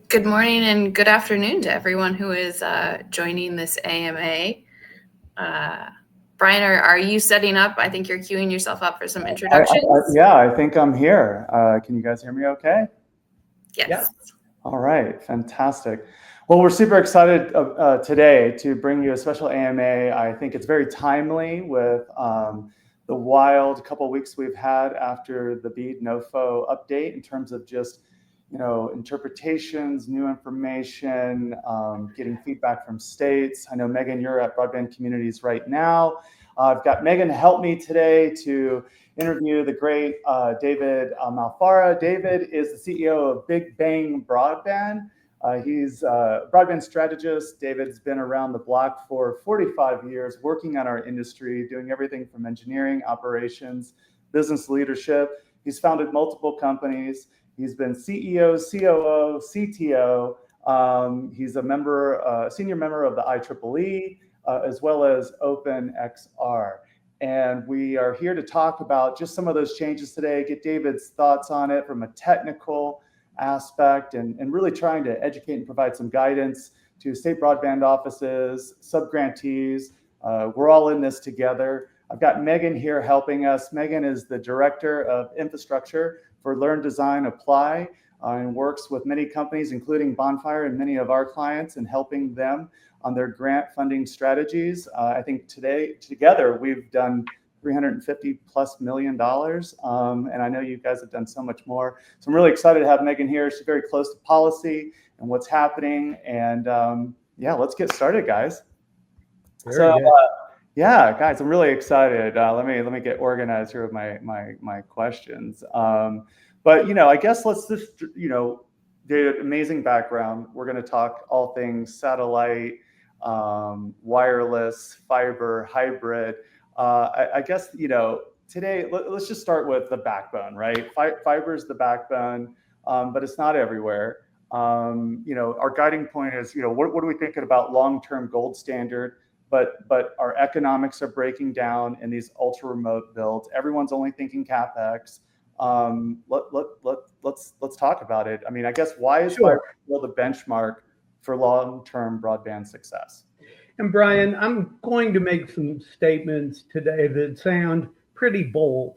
Good morning and good afternoon to everyone who is joining this AMA. Brian, are you setting up? I think you're queuing yourself up for some introductions. I think I'm here. Can you guys hear me okay? Yes. Yeah. All right, fantastic. Well, we're super excited today to bring you a special AMA. I think it's very timely with the wild couple of weeks we've had after the BEAD NOFO update in terms of just interpretations, new information, getting feedback from states. I know, Megan, you're at Broadband Communities right now. I've got Megan to help me today to interview the great David Malfara. David is the CEO of Big Bang Broadband. He's a broadband strategist. David's been around the block for 45 years, working on our industry, doing everything from engineering, operations, business leadership. He's founded multiple companies. He's been CEO, COO, CTO. He's a senior member of the IIJA, as well as OpenXR. And we are here to talk about just some of those changes today, get David's thoughts on it from a technical aspect, and really trying to educate and provide some guidance to state broadband offices, subgrantees. We're all in this together. I've got Megan here helping us. Megan is the Director of Infrastructure for Learn, Design, Apply, and works with many companies, including Bonfire and many of our clients, and helping them on their grant funding strategies. I think together we've done $350+ million, and I know you guys have done so much more. So I'm really excited to have Megan here. She's very close to policy and what's happening. And let's get started, guys. Yeah, guys, I'm really excited. Let me get organized here with my questions. But I guess let's just the amazing background. We're going to talk all things satellite, wireless, fiber, hybrid. I guess today let's just start with the backbone, right? Fiber is the backbone, but it's not everywhere. Our guiding point is what are we thinking about long-term gold standard? But our economics are breaking down in these ultra remote builds. Everyone's only thinking CapEx. Let's talk about it. I mean, I guess why is fiber still the benchmark for long-term broadband success? And Brian, I'm going to make some statements today that sound pretty bold,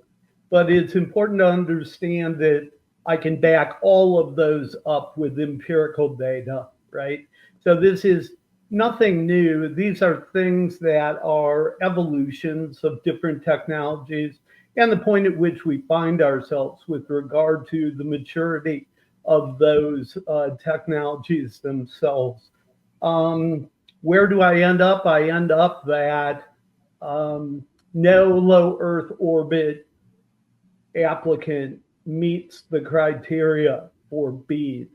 but it's important to understand that I can back all of those up with empirical data, right? So this is nothing new. These are things that are evolutions of different technologies and the point at which we find ourselves with regard to the maturity of those technologies themselves. Where do I end up? I end up that no low Earth orbit applicant meets the criteria for BEAD.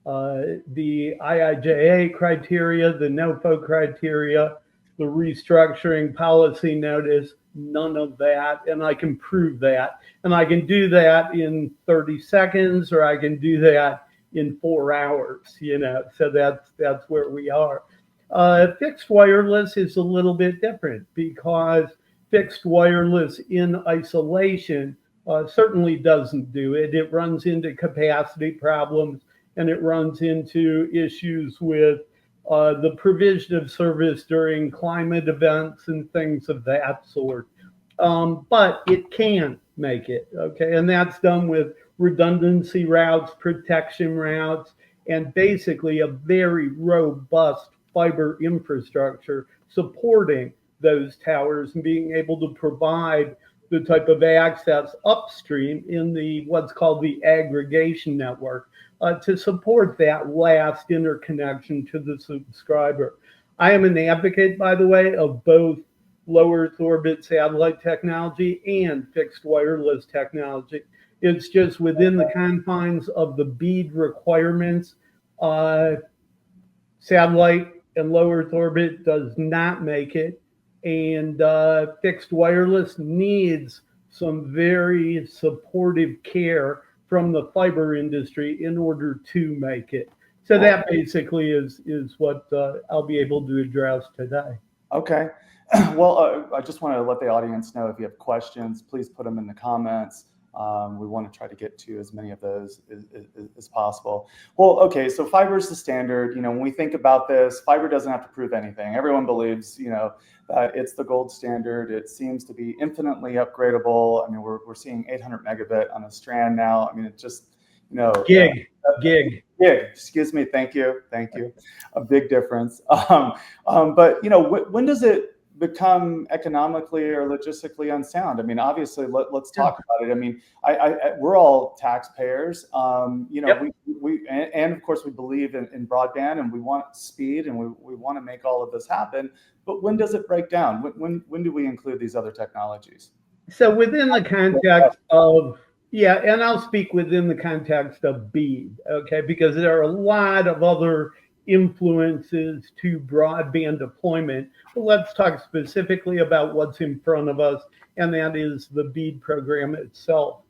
The IIJA criteria, the NOFO criteria, the restructuring policy notice, none of that. And I can prove that. And I can do that in 30 seconds, or I can do that in 4 hours, so that's where we are. Fixed wireless is a little bit different because fixed wireless in isolation certainly doesn't do it. It runs into capacity problems, and it runs into issues with the provision of service during climate events and things of that sort. But it can make it, okay? And that's done with redundancy routes, protection routes, and basically a very robust fiber infrastructure supporting those towers and being able to provide the type of access upstream in the what's called the aggregation network to support that last interconnection to the subscriber. I am an advocate, by the way, of both low Earth orbit satellite technology and fixed wireless technology. It's just within the confines of the BEAD requirements. Satellite and low Earth orbit does not make it, and fixed wireless needs some very supportive care from the fiber industry in order to make it. So that basically is what I'll be able to address today. Okay. Well, I just want to let the audience know if you have questions, please put them in the comments. We want to try to get to as many of those as possible. Well, okay, so fiber is the standard. You know, when we think about this, fiber doesn't have to prove anything. Everyone believes, you know, that it's the gold standard. It seems to be infinitely upgradable. I mean, we're seeing 800 megabit on a strand now. I mean, it just, you know, Gig. Excuse me. Thank you. A big difference. But you know, when does it become economically or logistically unsound? I mean, obviously, let's talk about it. I mean, we're all taxpayers. You know, we and of course we believe in broadband, and we want speed, and we want to make all of this happen. But when does it break down? When do we include these other technologies? So within the context of, yeah, and I'll speak within the context of BEAD, okay, because there are a lot of other influences to broadband deployment. But let's talk specifically about what's in front of us, and that is the BEAD program itself.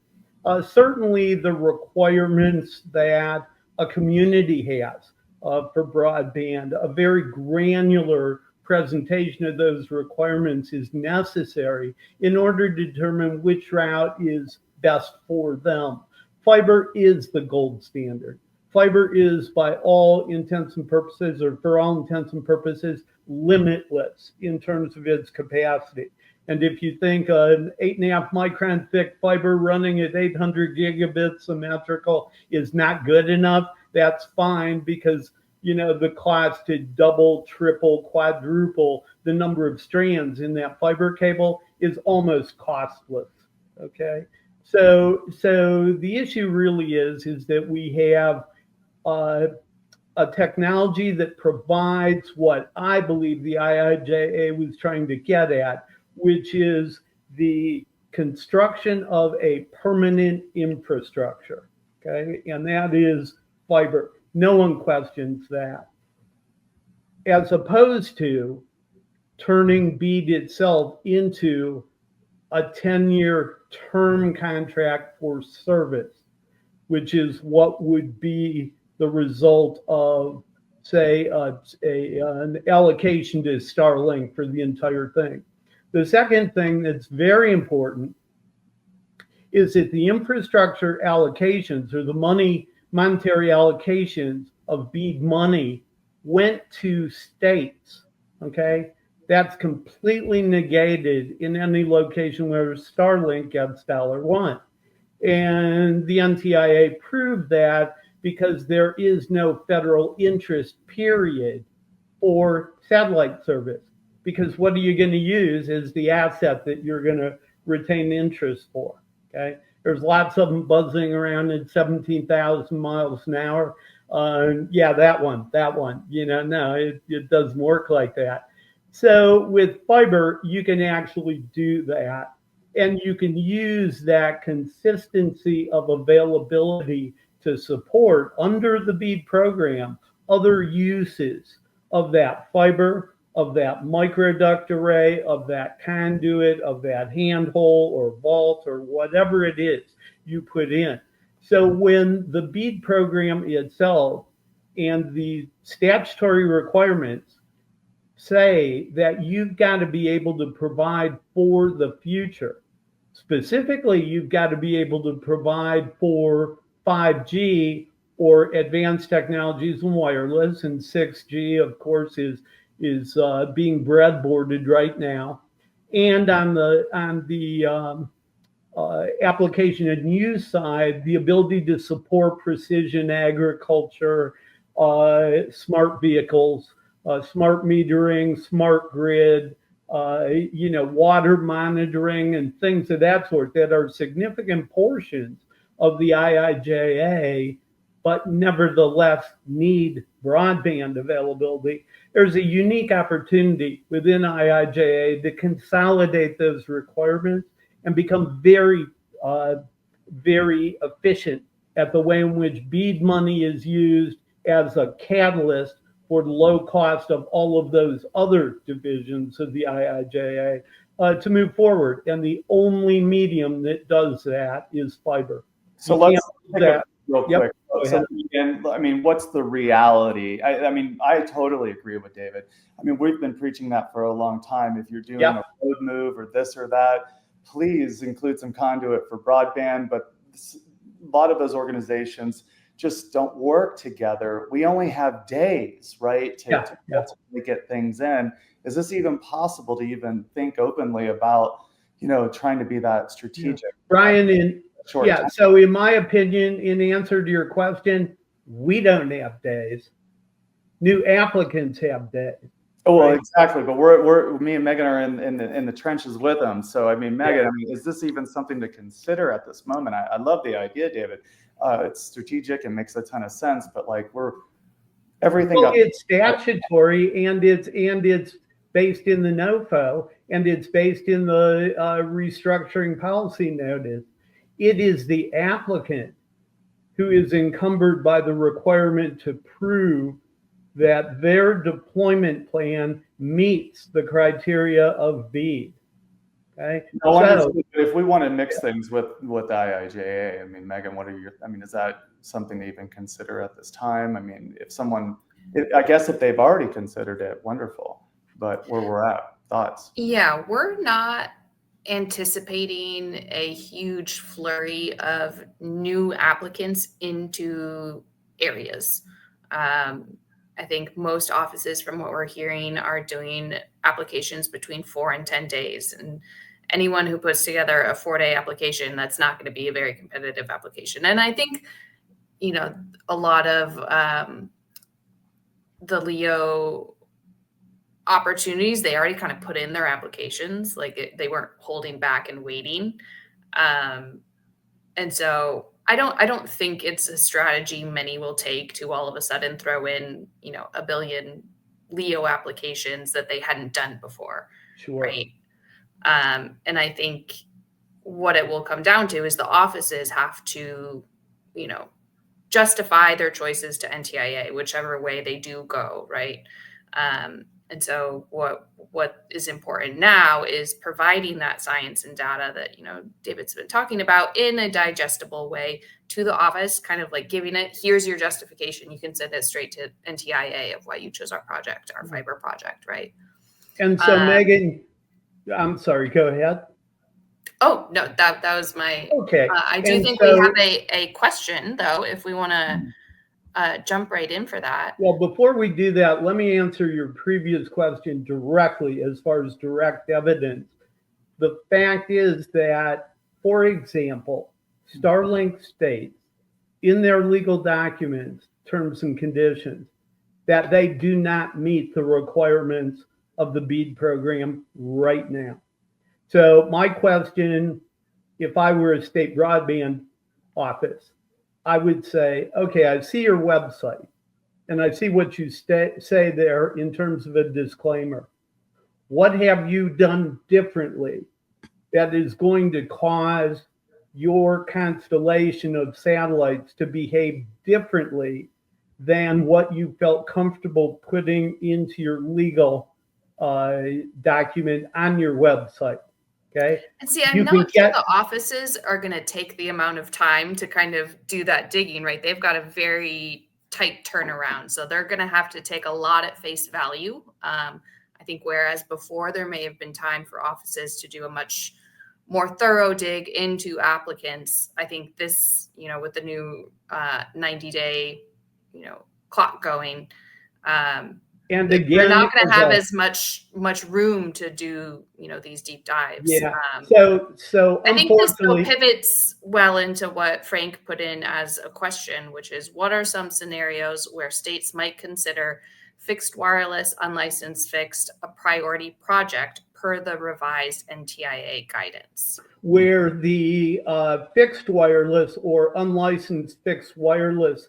Certainly the requirements that a community has for broadband, a very granular presentation of those requirements is necessary in order to determine which route is best for them. Fiber is the gold standard. Fiber is, by all intents and purposes, or for all intents and purposes, limitless in terms of its capacity. And if you think an 8.5 micron thick fiber running at 800 gigabits symmetrical is not good enough, that's fine, because you know the cost to double, triple, quadruple the number of strands in that fiber cable is almost costless. Okay, so the issue really is that we have a technology that provides what I believe the IIJA was trying to get at, which is the construction of a permanent infrastructure. Okay, and that is fiber. No one questions that. As opposed to turning BEAD itself into a 10-year term contract for service, which is what would be the result of, say, an allocation to Starlink for the entire thing. The second thing that's very important is that the infrastructure allocations, or the monetary allocations of BEAD money, went to states. Okay, that's completely negated in any location where Starlink gets $1. And the NTIA proved that because there is no federal interest period for satellite service. Because what are you going to use as the asset that you're going to retain interest for? Okay, there's lots of them buzzing around at 17,000 miles an hour. Yeah, that one. You know, no, it doesn't work like that. So with fiber, you can actually do that. And you can use that consistency of availability to support, under the BEAD program, other uses of that fiber, of that microduct array, of that conduit, of that handhole or vault or whatever it is you put in. So when the BEAD program itself and the statutory requirements say that you've got to be able to provide for the future, specifically, you've got to be able to provide for 5G or advanced technologies and wireless, and 6G, of course, is being breadboarded right now. And on the application and use side, the ability to support precision agriculture, smart vehicles, smart metering, smart grid, you know, water monitoring and things of that sort that are significant portions of the IIJA, but nevertheless need broadband availability. There's a unique opportunity within IIJA to consolidate those requirements and become very, very efficient at the way in which BEAD money is used as a catalyst for the low cost of all of those other divisions of the IIJA to move forward. And the only medium that does that is fiber. So let's take that real quick. So, and I mean, what's the reality? I mean, I totally agree with David. I mean, we've been preaching that for a long time. If you're doing a road move or this or that, please include some conduit for broadband. But a lot of those organizations just don't work together. We only have days, right, to ultimately get things in. Is this even possible to even think openly about, trying to be that strategic? Brian, so in my opinion, in answer to your question, we don't have days. New applicants have days. Oh, well, exactly. But we're me and Megan are in the trenches with them. So I mean, Megan, is this even something to consider at this moment? I love the idea, David. It's strategic and makes a ton of sense. But like everything. Well, it's statutory and it's based in the NOFO and it's based in the restructuring policy notice. It is the applicant who is encumbered by the requirement to prove that their deployment plan meets the criteria of BEAD. Okay. If we want to mix things with IIJA, I mean, Megan, is that something to even consider at this time? I mean, I guess if they've already considered it, wonderful. But where we're at, thoughts? Yeah, we're not anticipating a huge flurry of new applicants into areas. I think most offices, from what we're hearing, are doing applications between 4 and 10 days. And anyone who puts together a 4-day application, that's not going to be a very competitive application. And I think, a lot of the LEO opportunities, they already kind of put in their applications, they weren't holding back and waiting. And so I don't think it's a strategy many will take to all of a sudden throw in, 1 billion LEO applications that they hadn't done before. Sure. Right. And I think what it will come down to is the offices have to, justify their choices to NTIA, whichever way they do go. Right. And so what is important now is providing that science and data that, David's been talking about in a digestible way to the office, kind of like giving it, here's your justification. You can send it straight to NTIA of why you chose our project, our fiber project, right? And so Megan, I'm sorry, go ahead. Oh, no, that was my, okay. I do think we have a question though, if we want to jump right in for that. Well, before we do that, let me answer your previous question directly as far as direct evidence. The fact is that, for example, Starlink states in their legal documents, terms and conditions, that they do not meet the requirements of the BEAD program right now. So my question, if I were a state broadband office, I would say, okay, I see your website and I see what you say there in terms of a disclaimer. What have you done differently that is going to cause your constellation of satellites to behave differently than what you felt comfortable putting into your legal document on your website? Okay. And see, I'm not sure the offices are going to take the amount of time to kind of do that digging, right? They've got a very tight turnaround. So they're going to have to take a lot at face value. I think whereas before there may have been time for offices to do a much more thorough dig into applicants, I think this, with the new 90-day, clock going, and again, we're not going to have as much room to do, these deep dives. Yeah. So I think this still pivots well into what Frank put in as a question, which is, what are some scenarios where states might consider fixed wireless, unlicensed fixed a priority project per the revised NTIA guidance? Where the fixed wireless or unlicensed fixed wireless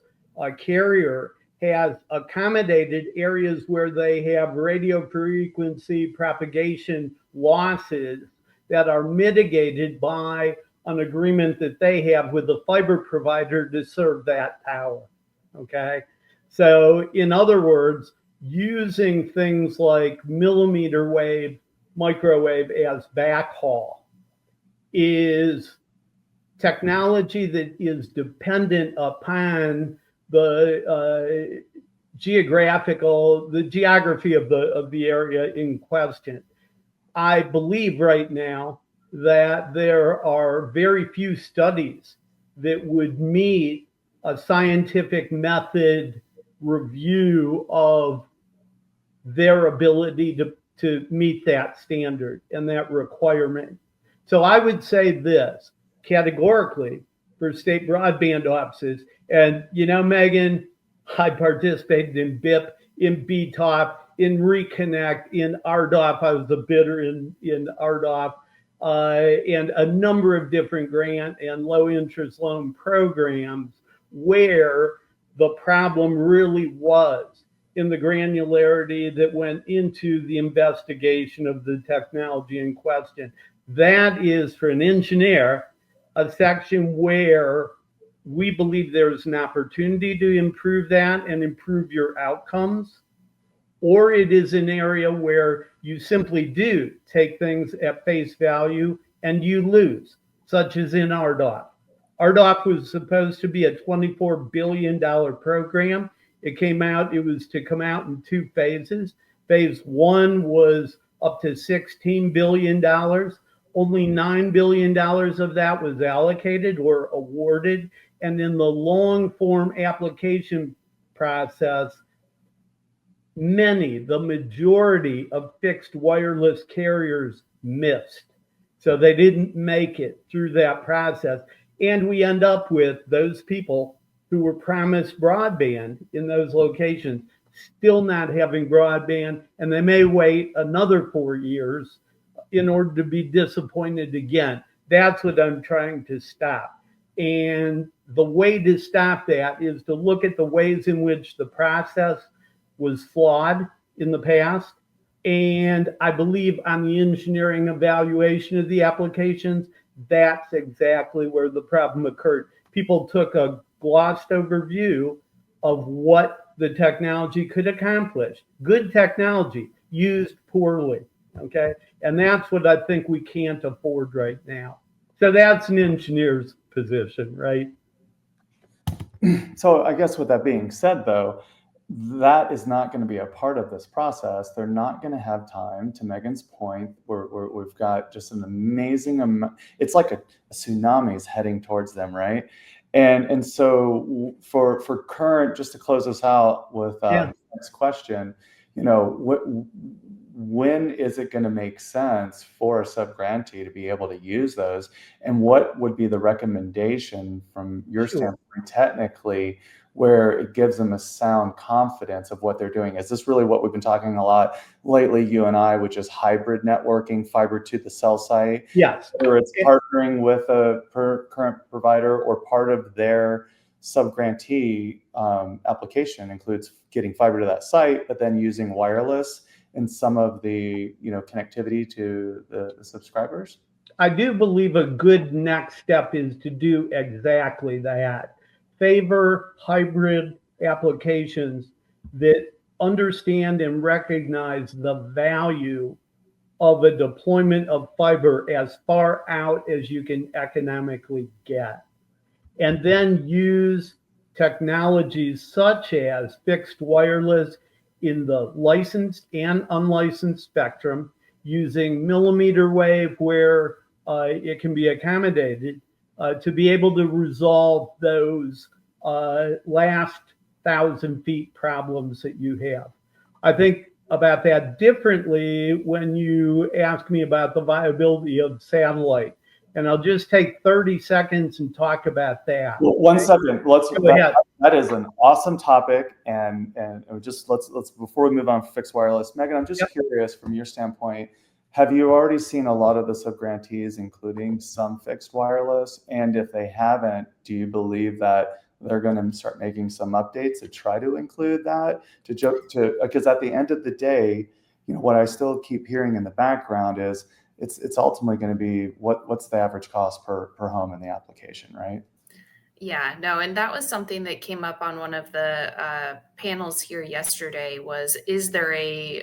carrier has accommodated areas where they have radio frequency propagation losses that are mitigated by an agreement that they have with the fiber provider to serve that tower. Okay. So in other words, using things like millimeter wave, microwave as backhaul is technology that is dependent upon the geography of the area in question. I believe right now that there are very few studies that would meet a scientific method review of their ability to meet that standard and that requirement. So I would say this categorically for state broadband offices. And, Megan, I participated in BIP, in BTOP, in Reconnect, in RDOF. I was a bidder in RDOF, and a number of different grant and low interest loan programs where the problem really was in the granularity that went into the investigation of the technology in question. That is, for an engineer, a section where we believe there's an opportunity to improve that and improve your outcomes, or it is an area where you simply do take things at face value and you lose, such as in RDOF. RDOF was supposed to be a $24 billion program. It was to come out in two phases. Phase one was up to $16 billion. Only $9 billion of that was allocated or awarded. And in the long form application process, the majority of fixed wireless carriers missed. So they didn't make it through that process. And we end up with those people who were promised broadband in those locations still not having broadband, and they may wait another 4 years in order to be disappointed again. That's what I'm trying to stop. And the way to stop that is to look at the ways in which the process was flawed in the past. And I believe on the engineering evaluation of the applications, that's exactly where the problem occurred. People took a glossed over view of what the technology could accomplish. Good technology used poorly, okay? And that's what I think we can't afford right now. So that's an engineer's position, right? So I guess with that being said, though, that is not going to be a part of this process. They're not going to have time, to Megan's point, where we've got just an amazing amount. It's like a tsunami is heading towards them, right? And so for current, just to close us out with the next question, when is it going to make sense for a subgrantee to be able to use those? And what would be the recommendation from your standpoint technically, where it gives them a sound confidence of what they're doing? Is this really what we've been talking a lot lately, you and I, which is hybrid networking, fiber to the cell site? Yes. Whether it's partnering with a current provider or part of their subgrantee application includes getting fiber to that site, but then using wireless in some of the connectivity to the subscribers? I do believe a good next step is to do exactly that. Favor hybrid applications that understand and recognize the value of a deployment of fiber as far out as you can economically get. And then use technologies such as fixed wireless in the licensed and unlicensed spectrum, using millimeter wave where it can be accommodated, to be able to resolve those last 1,000 feet problems that you have. I think about that differently when you ask me about the viability of satellite. And I'll just take 30 seconds and talk about that. Well, one second. That is an awesome topic. And let's before we move on to fixed wireless, Megan, I'm just curious from your standpoint, have you already seen a lot of the subgrantees, including some fixed wireless? And if they haven't, do you believe that they're going to start making some updates to try to include that? Because at the end of the day, what I still keep hearing in the background is it's ultimately going to be what's the average cost per home in the application, right? Yeah, no, and that was something that came up on one of the panels here yesterday. Is there a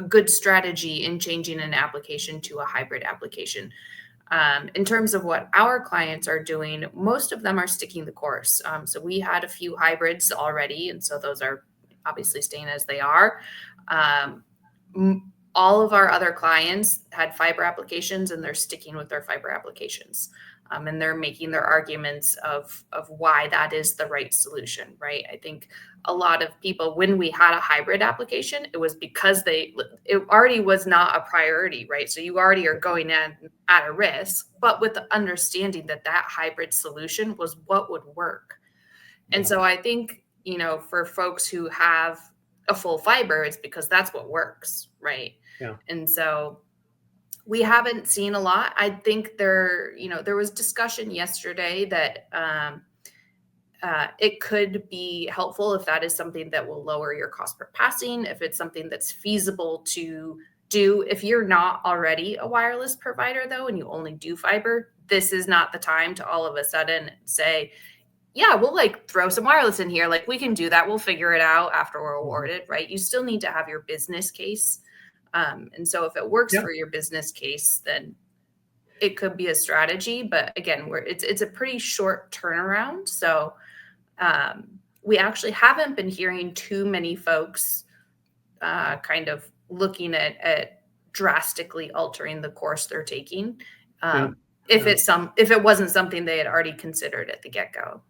good strategy in changing an application to a hybrid application? In terms of what our clients are doing, most of them are sticking the course. So we had a few hybrids already, and so those are obviously staying as they are. all of our other clients had fiber applications, and they're sticking with their fiber applications. And they're making their arguments of why that is the right solution, right? I think a lot of people, when we had a hybrid application, it was because it already was not a priority, right? So you already are going in at a risk, but with the understanding that that hybrid solution was what would work. And so I think, for folks who have a full fiber, it's because that's what works, right? Yeah. And so we haven't seen a lot. I think there was discussion yesterday that it could be helpful if that is something that will lower your cost per passing, if it's something that's feasible to do. If you're not already a wireless provider, though, and you only do fiber, this is not the time to all of a sudden say, yeah, we'll throw some wireless in here. We can do that. We'll figure it out after we're awarded, right? You still need to have your business case. And so if it works for your business case, then it could be a strategy. But again, it's a pretty short turnaround. So we actually haven't been hearing too many folks kind of looking at drastically altering the course they're taking. If it wasn't something they had already considered at the get-go.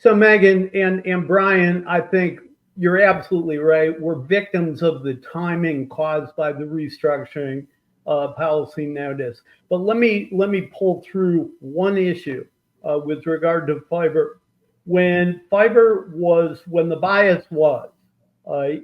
So Megan and Brian, I think you're absolutely right. We're victims of the timing caused by the restructuring policy notice. But let me pull through one issue with regard to fiber. When the bias was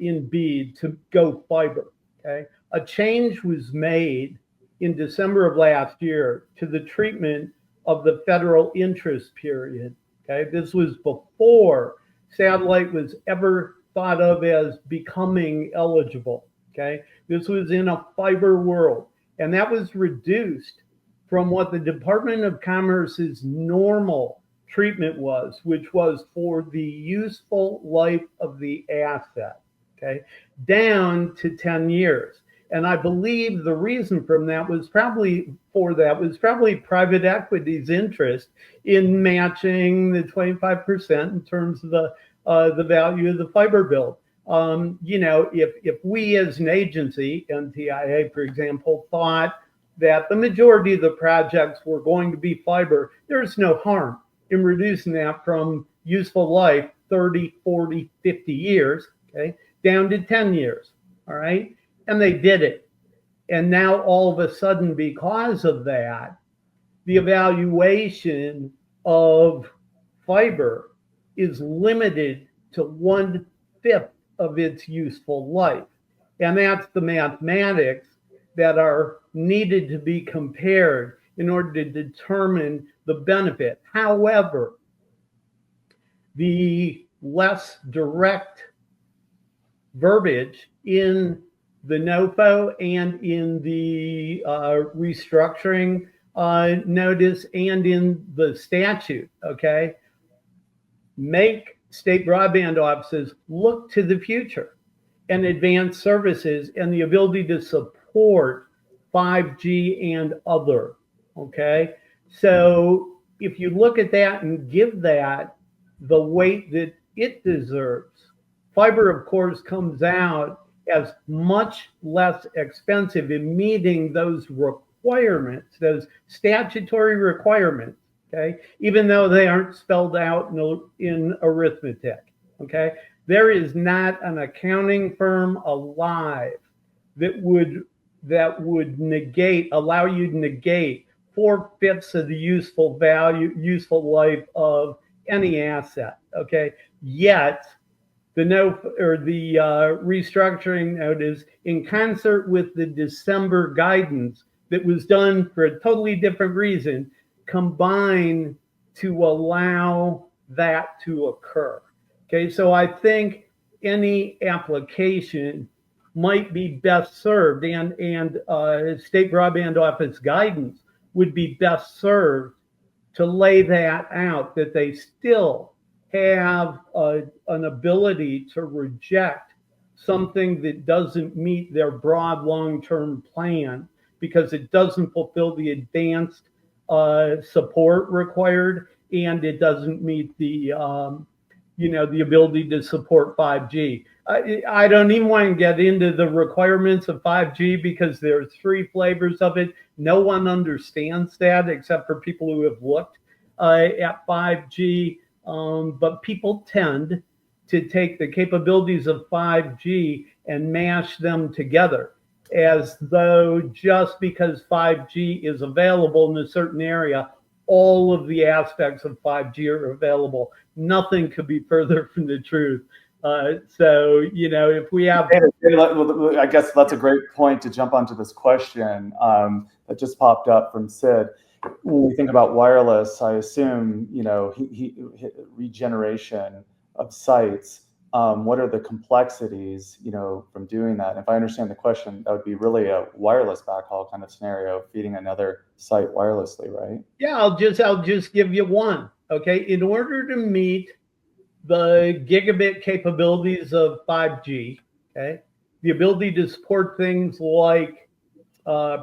in BEAD to go fiber, okay, a change was made in December of last year to the treatment of the federal interest period. Okay, this was before satellite was ever thought of as becoming eligible. Okay, this was in a fiber world, and that was reduced from what the Department of Commerce's normal treatment was, which was for the useful life of the asset. Okay, down to 10 years. And I believe the reason from that was probably private equity's interest in matching the 25% in terms of the value of the fiber build. If we as an agency, NTIA, for example, thought that the majority of the projects were going to be fiber, there's no harm in reducing that from useful life, 30, 40, 50 years, okay, down to 10 years, all right? And they did it. And now all of a sudden, because of that, the evaluation of fiber is limited to 1/5 of its useful life. And that's the mathematics that are needed to be compared in order to determine the benefit. However, the less direct verbiage in the NOFO and in the restructuring notice and in the statute, okay, make state broadband offices look to the future and advance services and the ability to support 5G and other, okay? So if you look at that and give that the weight that it deserves, fiber, of course, comes out as much less expensive in meeting those requirements, those statutory requirements, okay, even though they aren't spelled out in arithmetic, okay? There is not an accounting firm alive that would allow you to negate 4/5 of the useful life of any asset, okay? Yet, the restructuring notice, in concert with the December guidance that was done for a totally different reason, combine to allow that to occur. Okay, so I think any application might be best served, and State Broadband Office guidance would be best served to lay that out, that they still have an ability to reject something that doesn't meet their broad long-term plan because it doesn't fulfill the advanced support required, and it doesn't meet the the ability to support 5G. I don't even want to get into the requirements of 5G because there are 3 flavors of it. No one understands that except for people who have looked at 5G. But people tend to take the capabilities of 5G and mash them together as though just because 5G is available in a certain area, all of the aspects of 5G are available. Nothing could be further from the truth. So, if we have... I guess that's a great point to jump onto this question that just popped up from Sid. When we think about wireless, I assume, regeneration of sites. What are the complexities, from doing that? And if I understand the question, that would be really a wireless backhaul kind of scenario, feeding another site wirelessly, right? Yeah, I'll just give you one. Okay, in order to meet the gigabit capabilities of 5G, okay, the ability to support things like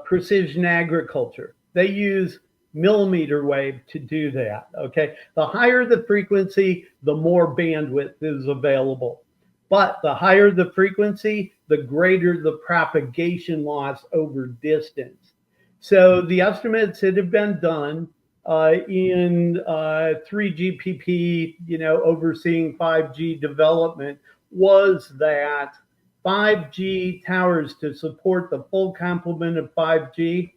precision agriculture, they use millimeter wave to do that. Okay, the higher the frequency, the more bandwidth is available. But the higher the frequency, the greater the propagation loss over distance. So the estimates that have been done in 3GPP, overseeing 5G development, was that 5G towers to support the full complement of 5G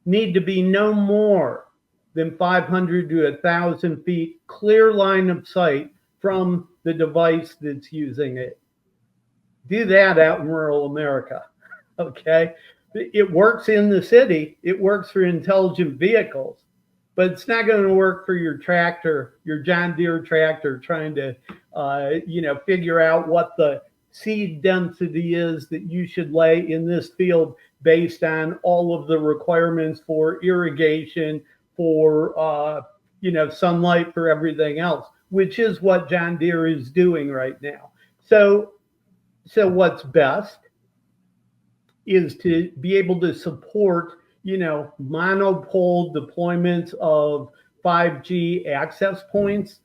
need to be no more than 500 to 1,000 feet clear line of sight from the device that's using it. Do that out in rural America, okay? It works in the city. It works for intelligent vehicles, but it's not going to work for your tractor, your John Deere tractor, trying to, figure out what the seed density is that you should lay in this field based on all of the requirements for irrigation, for, sunlight, for everything else, which is what John Deere is doing right now. So what's best is to be able to support, monopole deployments of 5G access points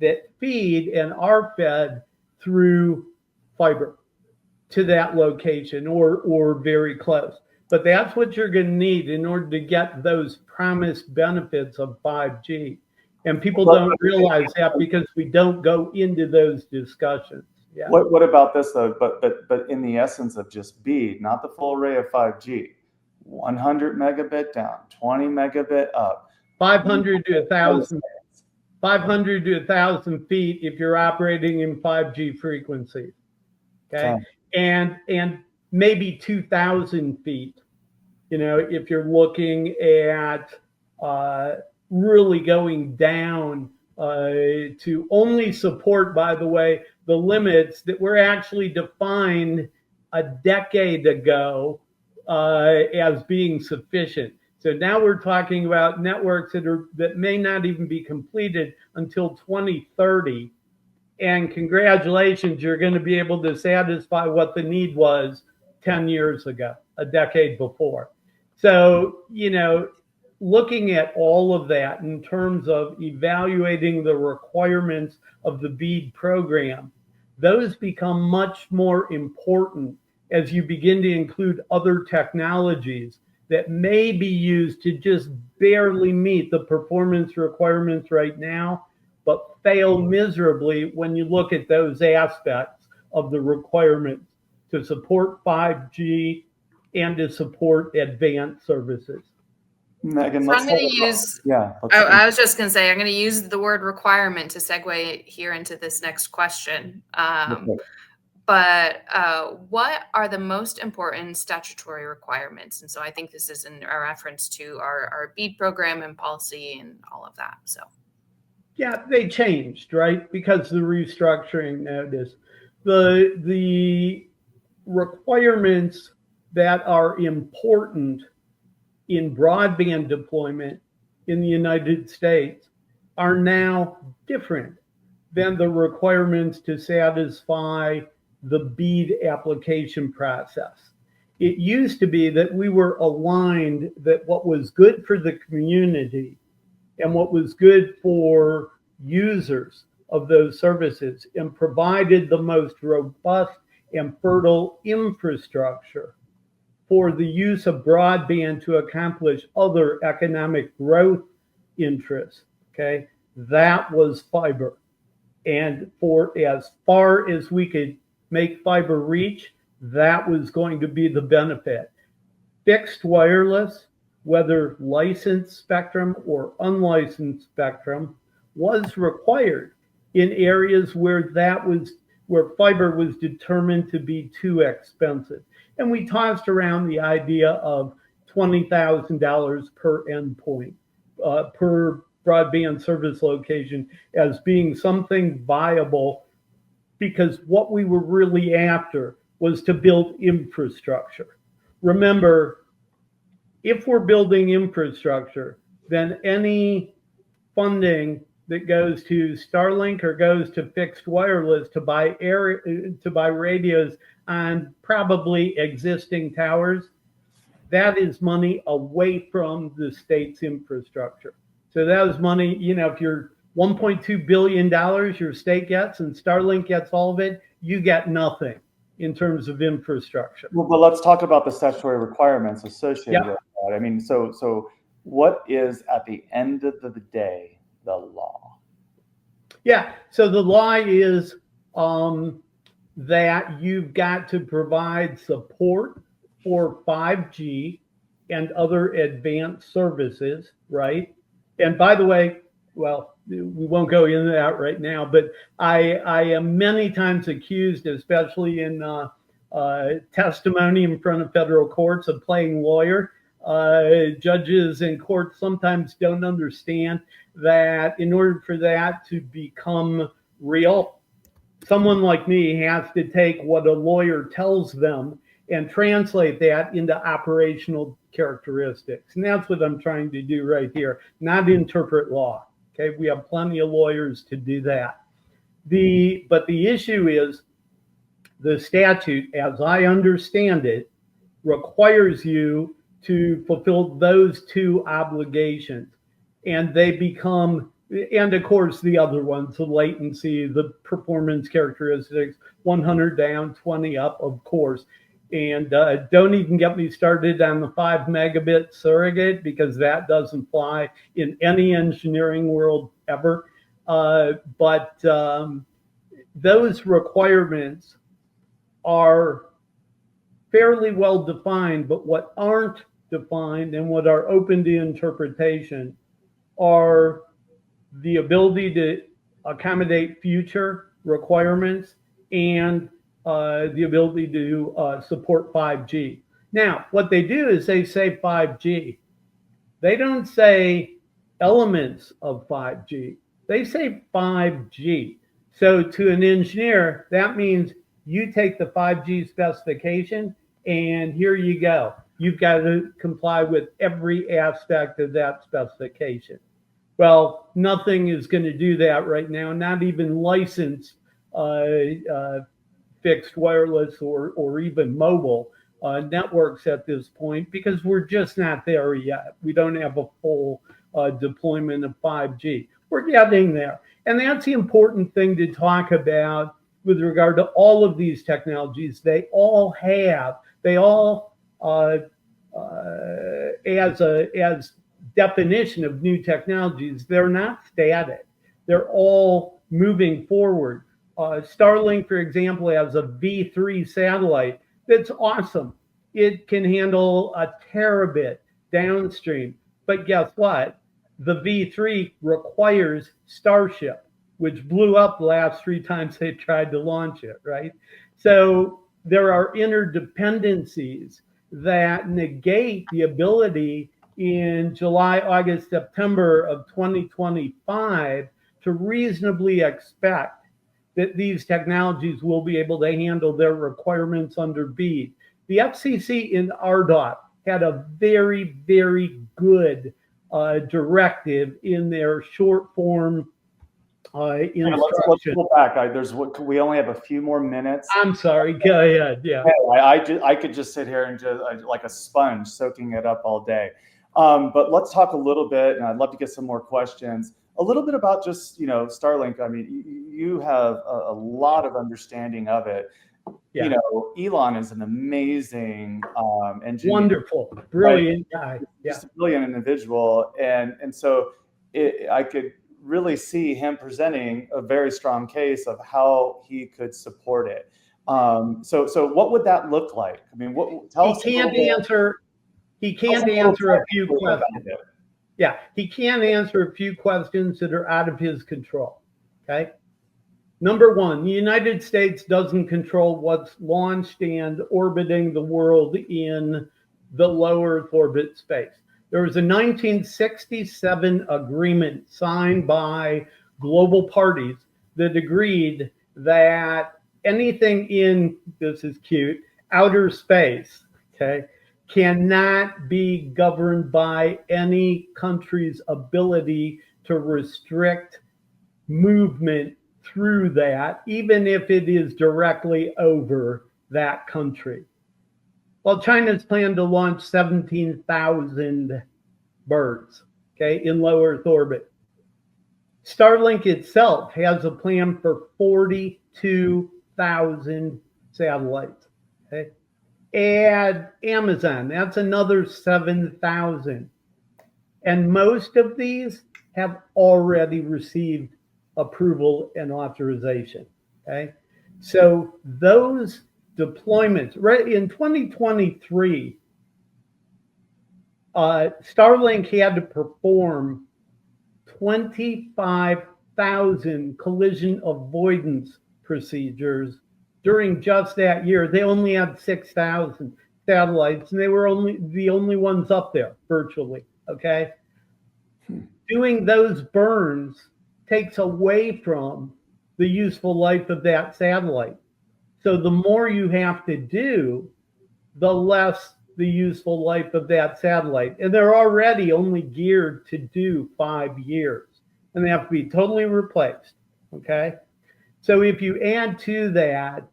that feed and are fed through fiber to that location or very close. But that's what you're going to need in order to get those promised benefits of 5G. And people don't realize that because we don't go into those discussions. Yeah. What about this though? But in the essence of just BEAD, not the full array of 5G, 100 megabit down, 20 megabit up, 500 to 1,000, 500 to 1,000 feet if you're operating in 5G frequencies. Okay, and maybe 2,000 feet. If you're looking at really going down to only support, by the way, the limits that were actually defined a decade ago as being sufficient. So now we're talking about networks that may not even be completed until 2030. And congratulations, you're going to be able to satisfy what the need was 10 years ago, a decade before. So, looking at all of that in terms of evaluating the requirements of the BEAD program, those become much more important as you begin to include other technologies that may be used to just barely meet the performance requirements right now, but fail miserably when you look at those aspects of the requirements to support 5G and to support advanced services. Megan, so I'm going to use, I was just going to say, I'm going to use the word requirement to segue here into this next question. But what are the most important statutory requirements? And so I think this is in a reference to our BEAD program and policy and all of that. So, yeah, they changed, right? Because the restructuring notice, the requirements that are important in broadband deployment in the United States are now different than the requirements to satisfy the BEAD application process. It used to be that we were aligned that what was good for the community and what was good for users of those services and provided the most robust and fertile infrastructure for the use of broadband to accomplish other economic growth interests, okay, that was fiber. And for as far as we could make fiber reach, that was going to be the benefit. Fixed wireless, whether licensed spectrum or unlicensed spectrum, was required in areas where fiber was determined to be too expensive. And we tossed around the idea of $20,000 per endpoint, per broadband service location as being something viable, because what we were really after was to build infrastructure. Remember, if we're building infrastructure, then any funding that goes to Starlink or goes to fixed wireless to buy radios on probably existing towers, that is money away from the state's infrastructure. So that was money, if you're $1.2 billion your state gets and Starlink gets all of it, you get nothing in terms of infrastructure. Well, but let's talk about the statutory requirements associated with that. I mean, so what is at the end of the day the law? Yeah, so the law is that you've got to provide support for 5G and other advanced services, right? And by the way, well, we won't go into that right now, but I am many times accused, especially in testimony in front of federal courts, of playing lawyer. Judges in courts sometimes don't understand that in order for that to become real, someone like me has to take what a lawyer tells them and translate that into operational characteristics. And that's what I'm trying to do right here, not interpret law. Okay, we have plenty of lawyers to do that. But the issue is the statute, as I understand it, requires you to fulfill those two obligations. And they become, and of course the other ones, the latency, the performance characteristics, 100 down, 20 up, of course. And don't even get me started on the 5 megabit surrogate, because that doesn't fly in any engineering world ever. But those requirements are fairly well defined, but what aren't defined and what are open to interpretation are the ability to accommodate future requirements and the ability to support 5G. Now, what they do is they say 5G. They don't say elements of 5G. They say 5G. So to an engineer, that means you take the 5G specification and here you go. You've got to comply with every aspect of that specification. Well, nothing is going to do that right now, not even licensed fixed wireless or even mobile networks at this point, because we're just not there yet. We don't have a full deployment of 5G. We're getting there. And that's the important thing to talk about with regard to all of these technologies. They all as definition of new technologies, they're not static. They're all moving forward. Starlink, for example, has a V3 satellite that's awesome. It can handle a terabit downstream. But guess what? The V3 requires Starship, which blew up the last 3 times they tried to launch it, right? So there are interdependencies that negate the ability in July, August, September of 2025 to reasonably expect that these technologies will be able to handle their requirements under BEAD. The FCC in RDOF had a very, very good directive in their short form instruction. Let's pull back. We only have a few more minutes. I'm sorry. Go ahead. Yeah. I could just sit here and just like a sponge soaking it up all day. But let's talk a little bit, and I'd love to get some more questions a little bit about just, Starlink. I mean, you have a lot of understanding of it. Yeah. Elon is an amazing engineer. Wonderful, brilliant guy. Just a brilliant individual. And so I could really see him presenting a very strong case of how he could support it. So what would that look like? I mean, tell us. He can't answer a few questions. Yeah, he can't answer a few questions that are out of his control. Okay. Number one, the United States doesn't control what's launched and orbiting the world in the low Earth orbit space. There was a 1967 agreement signed by global parties that agreed that anything in, this is cute, outer space, okay, cannot be governed by any country's ability to restrict movement through that, even if it is directly over that country. Well, China's planned to launch 17,000 birds, okay, in low Earth orbit. Starlink itself has a plan for 42,000 satellites, okay? Add Amazon, that's another 7,000. And most of these have already received approval and authorization, okay? So those deployments, right in 2023, Starlink had to perform 25,000 collision avoidance procedures during just that year. They only had 6,000 satellites, and they were the only ones up there virtually, okay? Doing those burns takes away from the useful life of that satellite. So the more you have to do, the less the useful life of that satellite. And they're already only geared to do 5 years, and they have to be totally replaced, okay? So if you add to that,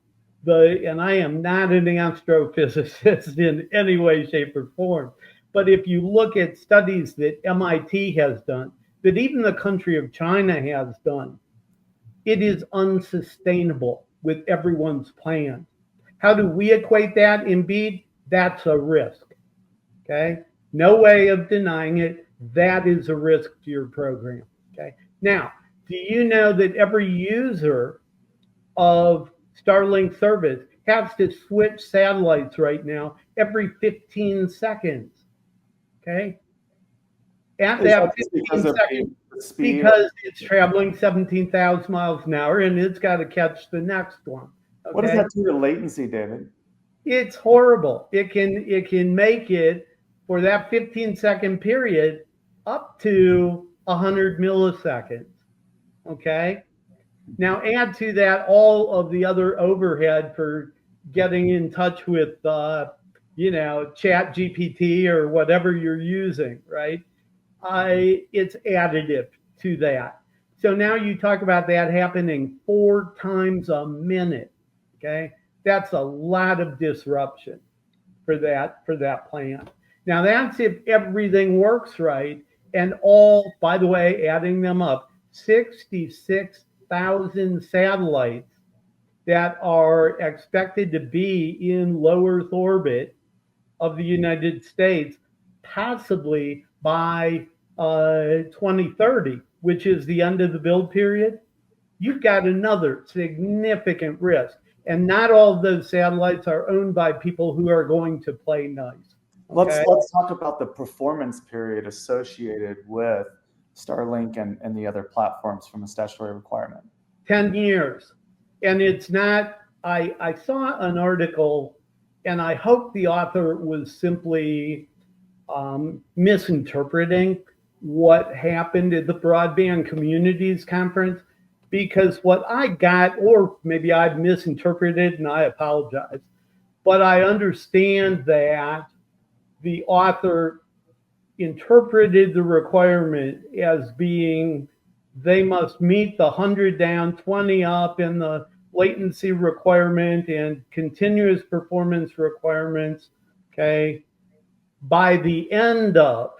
and I am not an astrophysicist in any way, shape, or form, but if you look at studies that MIT has done, that even the country of China has done, it is unsustainable with everyone's plan. How do we equate that in BEAD? That's a risk, okay? No way of denying it. That is a risk to your program, okay? Now, do you know that every user of Starlink service has to switch satellites right now every 15 seconds, okay? At that 15 seconds, because it's traveling 17,000 miles an hour and it's got to catch the next one. Okay? What does that do to latency, David? It's horrible. It can make it for that 15-second period up to 100 milliseconds. Okay. Now add to that all of the other overhead for getting in touch with, Chat GPT or whatever you're using, right? It's additive to that. So now you talk about that happening 4 times a minute. Okay. That's a lot of disruption for that plan. Now that's if everything works right, and all, by the way, adding them up, 66,000 satellites that are expected to be in low Earth orbit of the United States, possibly by 2030, which is the end of the build period. You've got another significant risk. And not all of those satellites are owned by people who are going to play nice. Okay? Let's talk about the performance period associated with Starlink and the other platforms from a statutory requirement. 10 years. And it's not, I saw an article, and I hope the author was simply misinterpreting what happened at the Broadband Communities Conference. Because what I got, or maybe I've misinterpreted and I apologize, but I understand that the author interpreted the requirement as being they must meet the 100 down, 20 up in the latency requirement and continuous performance requirements, okay, by the end of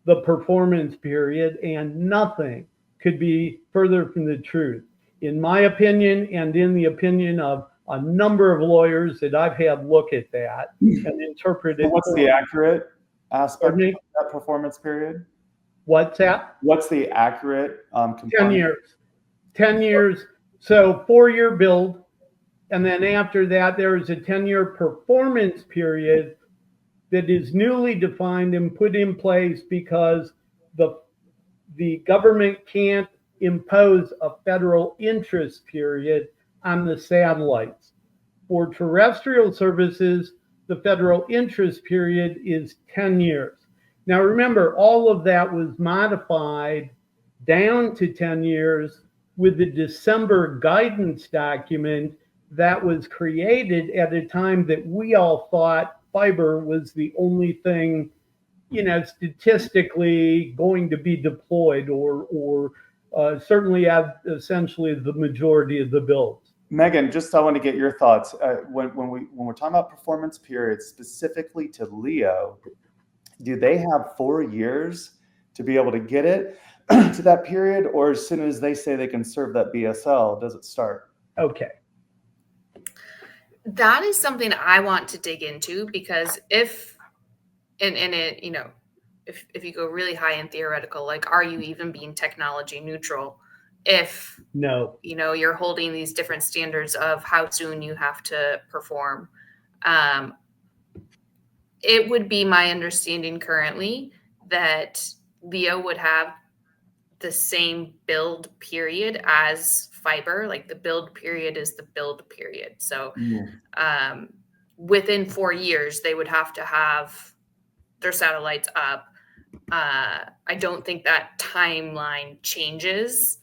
the performance period, and nothing could be further from the truth. In my opinion, and in the opinion of a number of lawyers that I've had look at that and interpret it. So what's the accurate aspect Pardon me? of that performance period? What's that? What's the accurate component? 10 years. 10 years. So 4-year build. And then after that, there is a 10-year performance period that is newly defined and put in place because the government can't impose a federal interest period on the satellites. For terrestrial services, the federal interest period is 10 years. Now remember, all of that was modified down to 10 years with the December guidance document that was created at a time that we all thought fiber was the only thing, statistically going to be deployed or certainly have essentially the majority of the builds. Megan, I want to get your thoughts. When we're talking about performance periods specifically to LEO, do they have 4 years to be able to get it to that period, or as soon as they say they can serve that BSL, does it start? Okay. That is something I want to dig into, because if you go really high in theoretical, like, are you even being technology neutral if no, you're holding these different standards of how soon you have to perform? It would be my understanding currently that LEO would have the same build period as fiber. Like, the build period is the build period. So within 4 years, they would have to have their satellites up. I don't think that timeline changes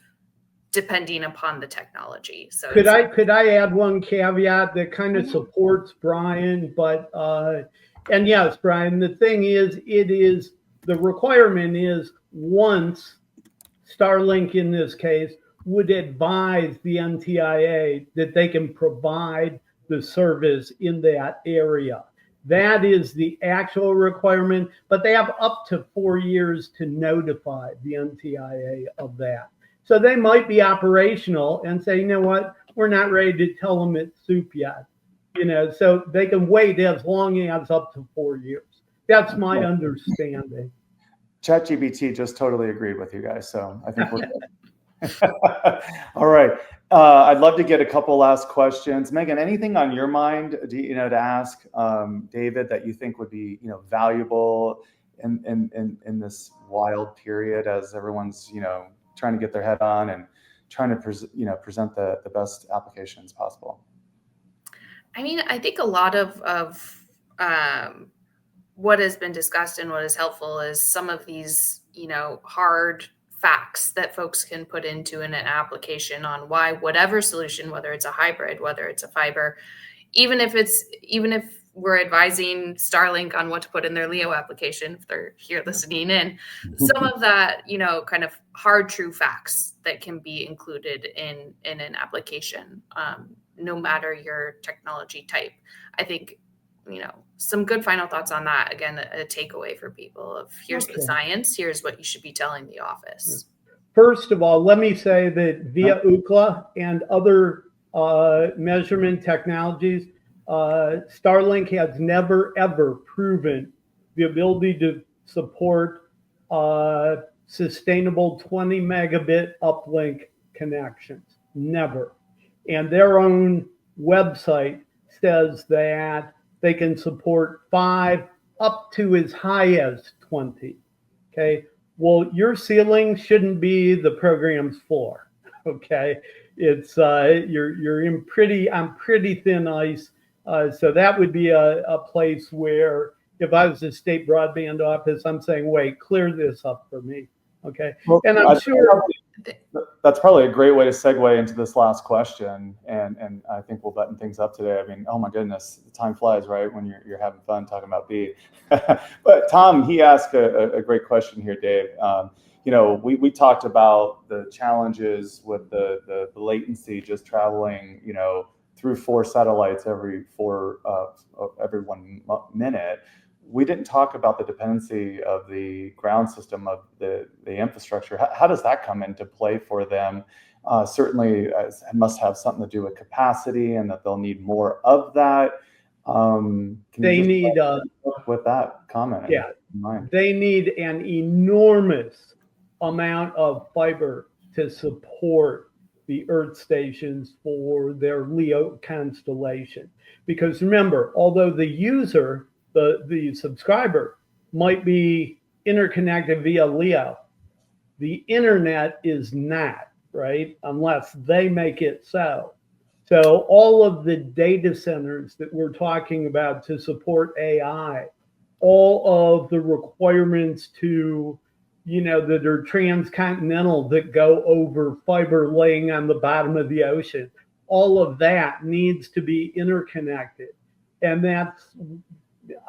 depending upon the technology. So could I add one caveat that kind of supports Brian, but and yes, Brian, the thing is, the requirement is once Starlink in this case would advise the NTIA that they can provide the service in that area. That is the actual requirement, but they have up to 4 years to notify the NTIA of that. So they might be operational and say, you know what, we're not ready to tell them it's soup yet. So they can wait as long as up to 4 years. That's my understanding. ChatGPT just totally agreed with you guys, so I think we're good. All right. I'd love to get a couple last questions. Megan, anything on your mind, to ask David that you think would be, valuable in this wild period as everyone's, trying to get their head on and trying to present the best applications possible? I mean, I think a lot of what has been discussed and what is helpful is some of these, hard facts that folks can put into an application on why whatever solution, whether it's a hybrid, whether it's a fiber, even if we're advising Starlink on what to put in their LEO application, if they're here listening in, some of that, kind of hard, true facts that can be included in an application, no matter your technology type. I think, some good final thoughts on that. Again, a takeaway for people of here's the science, here's what you should be telling the office. First of all, let me say that via UCLA and other measurement technologies, Starlink has never, ever proven the ability to support sustainable 20 megabit uplink connections. Never. And their own website says that they can support 5 up to as high as 20. Okay. Well, your ceiling shouldn't be the program's floor. Okay. It's you're on pretty thin ice. So that would be a place where if I was a state broadband office, I'm saying, wait, clear this up for me. Okay. Well, and I'm sure that's probably a great way to segue into this last question. And I think we'll button things up today. I mean, oh my goodness, the time flies, right? When you're having fun talking about BEAD. But Tom, he asked a great question here, Dave. We talked about the challenges with the latency, just traveling, through 4 satellites every 1 minute. we didn't talk about the dependency of the ground system of the infrastructure. How does that come into play for them? Certainly, it must have something to do with capacity, and that they'll need more of that. They need with that comment. Yeah, in mind. They need an enormous amount of fiber to support the Earth stations for their LEO constellation. Because remember, although the user, the subscriber, might be interconnected via LEO, the internet is not, right? Unless they make it so. So all of the data centers that we're talking about to support AI, all of the requirements to, that are transcontinental, that go over fiber laying on the bottom of the ocean, all of that needs to be interconnected. And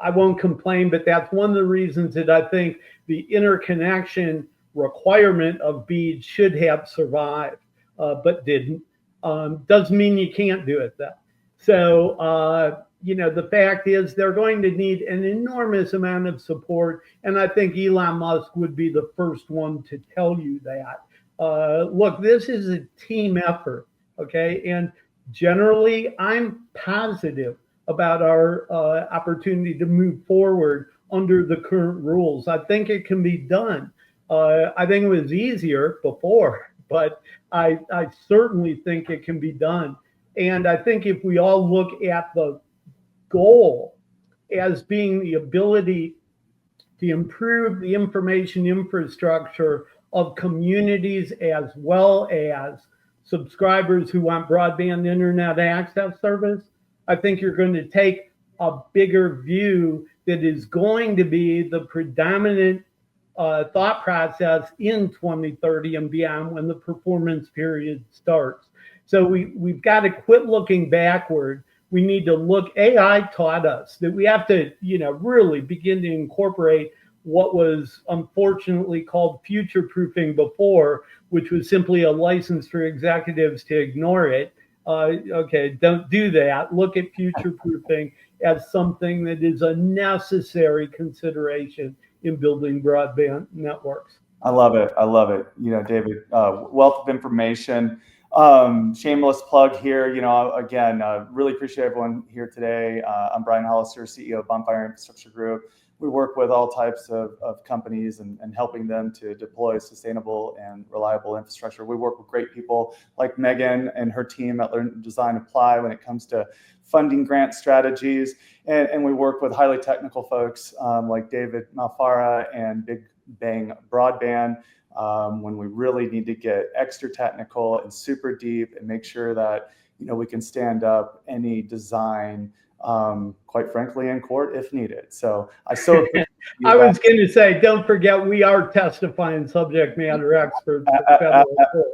I won't complain, but that's one of the reasons that I think the interconnection requirement of BEAD should have survived, but didn't. Doesn't mean you can't do it though. So, the fact is they're going to need an enormous amount of support. And I think Elon Musk would be the first one to tell you that. Look, this is a team effort, okay? And generally, I'm positive about our opportunity to move forward under the current rules. I think it can be done. I think it was easier before, but I certainly think it can be done. And I think if we all look at the goal as being the ability to improve the information infrastructure of communities as well as subscribers who want broadband internet access service, I think you're going to take a bigger view that is going to be the predominant thought process in 2030 and beyond, when the performance period starts. So we've got to quit looking backward. We need to look. AI taught us that we have to, really begin to incorporate what was unfortunately called future-proofing before, which was simply a license for executives to ignore it. Okay, don't do that. Look at future-proofing as something that is a necessary consideration in building broadband networks. I love it. I love it. David, wealth of information. Shameless plug here. Again, really appreciate everyone here today. I'm Brian Hollister, CEO of Bonfire Infrastructure Group. We work with all types of companies and helping them to deploy sustainable and reliable infrastructure. We work with great people like Megan and her team at Learn, Design, Apply when it comes to funding grant strategies. And we work with highly technical folks like David Malfara and Big Bang Broadband when we really need to get extra technical and super deep and make sure that we can stand up any design, quite frankly, in court if needed. So I was going to say, don't forget, we are testifying subject matter experts at federal court.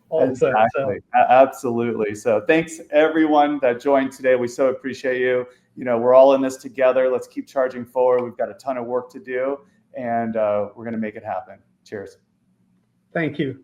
Also, exactly. Absolutely. So thanks everyone that joined today. We so appreciate you. We're all in this together. Let's keep charging forward. We've got a ton of work to do, and we're going to make it happen. Cheers. Thank you.